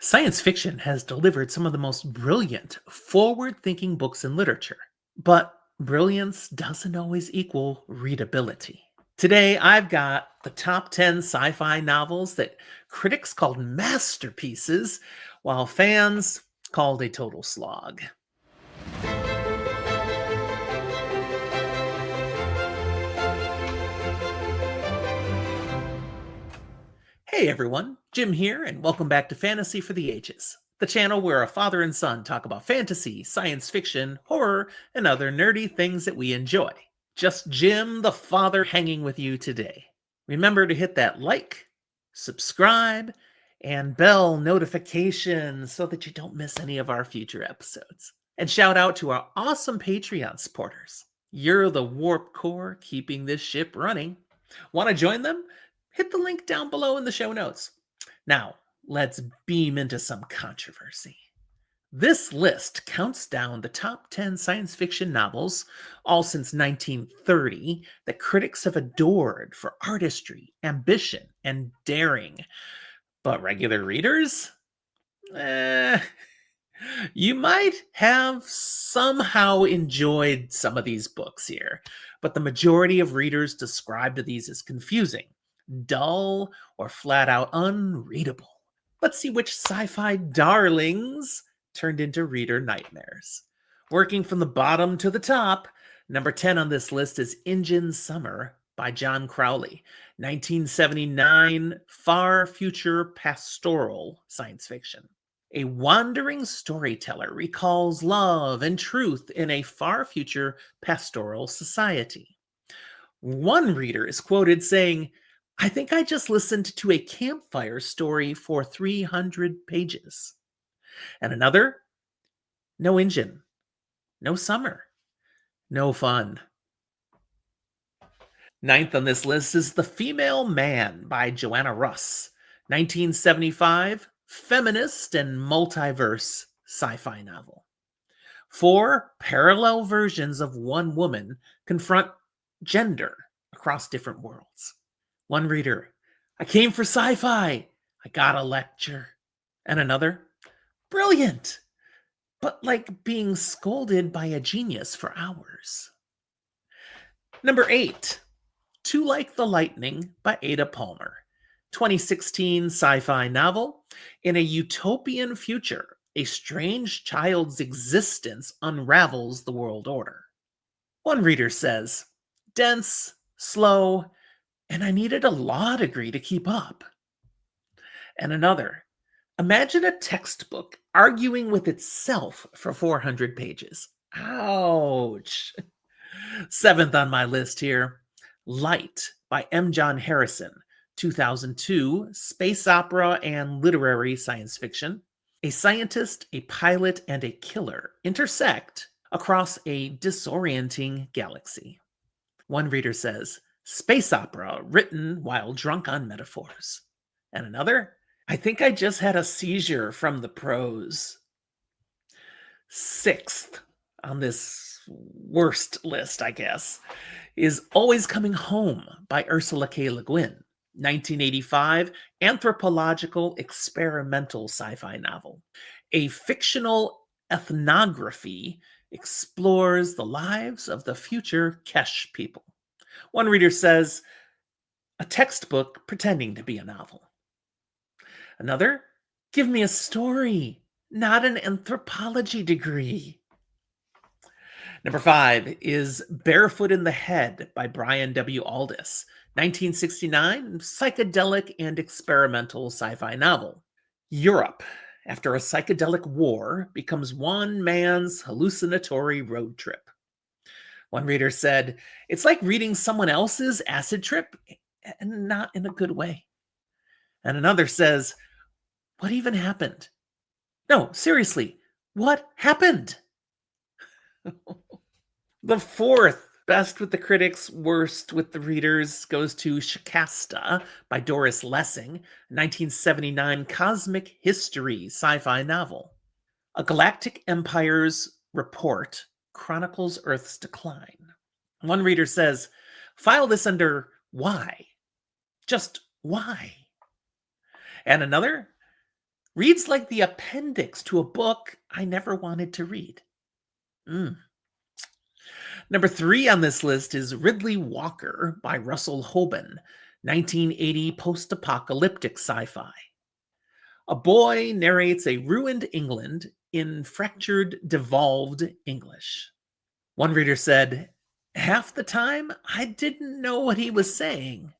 Science fiction has delivered some of the most brilliant, forward thinking books in literature. But brilliance doesn't always equal readability. Today, I've got the top 10 sci fi novels that critics called masterpieces, while fans called a total slog. Hey everyone, Jim here, and welcome back to Fantasy for the Ages, the channel where a father and son talk about fantasy, science fiction, horror, and other nerdy things that we enjoy. Just Jim, the father, hanging with you today. Remember to hit that like, subscribe, and bell notification so that you don't miss any of our future episodes. And shout out to our awesome Patreon supporters. You're the warp core keeping this ship running. Want to join them? Hit the link down below in the show notes. Now, let's beam into some controversy. This list counts down the top 10 science fiction novels, all since 1930, that critics have adored for artistry, ambition, and daring. But regular readers? Eh, you might have somehow enjoyed some of these books here, but the majority of readers described these as confusing, dull, or flat out unreadable. Let's see which sci fi darlings turned into reader nightmares. Working from the bottom to the top, number 10 on this list is Engine Summer by John Crowley, 1979 far future pastoral science fiction. A wandering storyteller recalls love and truth in a far future pastoral society. One reader is quoted saying, I think I just listened to a campfire story for 300 pages. And another, no engine, no summer, no fun. Ninth on this list is The Female Man by Joanna Russ, 1975 feminist and multiverse sci-fi novel. Four parallel versions of one woman confront gender across different worlds. One reader, I came for sci-fi. I got a lecture. And another, brilliant, but like being scolded by a genius for hours. Number 8, Too Like the Lightning by Ada Palmer, 2016 sci-fi novel. In a utopian future, a strange child's existence unravels the world order. One reader says, dense, slow, and I needed a law degree to keep up. And another, imagine a textbook arguing with itself for 400 pages. Ouch. Seventh on my list here, Light by M. John Harrison, 2002 space opera and literary science fiction. A scientist, a pilot, and a killer intersect across a disorienting galaxy. One reader says, space opera written while drunk on metaphors. And another, I think I just had a seizure from the prose. Sixth on this worst list, I guess, is Always Coming Home by Ursula K. Le Guin, 1985 anthropological experimental sci-fi novel. A fictional ethnography explores the lives of the future Kesh people. One reader says, a textbook pretending to be a novel. Another, give me a story, not an anthropology degree. Number 5 is Barefoot in the Head by Brian W. Aldiss, 1969 psychedelic and experimental sci-fi novel. Europe, after a psychedelic war, becomes one man's hallucinatory road trip. One reader said, it's like reading someone else's acid trip, and not in a good way. And another says, what even happened? No, seriously, what happened? The fourth, best with the critics, worst with the readers, goes to Shikasta by Doris Lessing, 1979 cosmic history sci-fi novel. A galactic empire's report chronicles Earth's decline. One reader says, file this under why. Just why? And another, Reads like the appendix to a book I never wanted to read. Mm. Number three on this list is Ridley Walker by Russell Hoban, 1980 post apocalyptic sci fi. A boy narrates a ruined England in fractured, devolved English. One reader said, "Half the time, I didn't know what he was saying."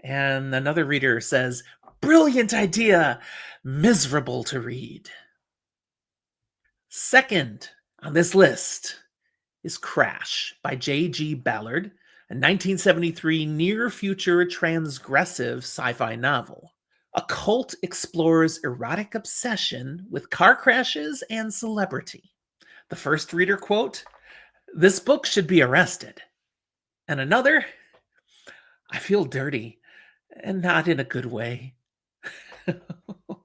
And another reader says, "Brilliant idea, miserable to read." Second on this list is Crash by J.G. Ballard, a 1973 near future transgressive sci fi novel. A cult explores erotic obsession with car crashes and celebrity. The first reader quote, "This book should be arrested." And another, "I feel dirty and not in a good way."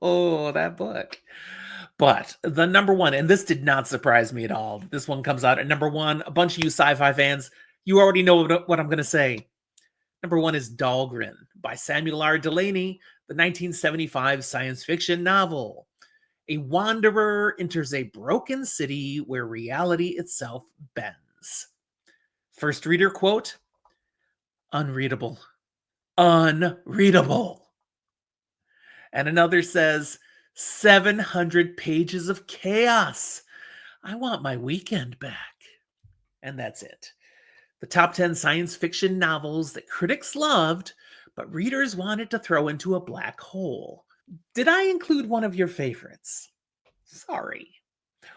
Oh, that book. But the number one, and this did not surprise me at all. This one comes out at number one. A bunch of you sci-fi fans, you already know what I'm going to say. Number one is Dahlgren by Samuel R. Delany, the 1975 science fiction novel. A wanderer enters a broken city where reality itself bends. First reader quote, "Unreadable. Unreadable." And another says, "700 pages of chaos. I want my weekend back." And that's it. The top 10 science fiction novels that critics loved, but readers wanted to throw into a black hole. Did I include one of your favorites? Sorry.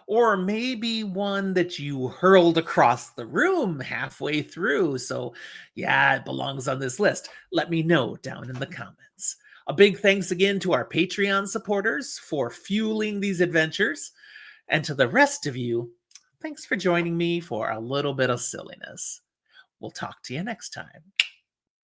Or maybe one that you hurled across the room halfway through. So, yeah, it belongs on this list. Let me know down in the comments. A big thanks again to our Patreon supporters for fueling these adventures. And to the rest of you, thanks for joining me for a little bit of silliness. We'll talk to you next time.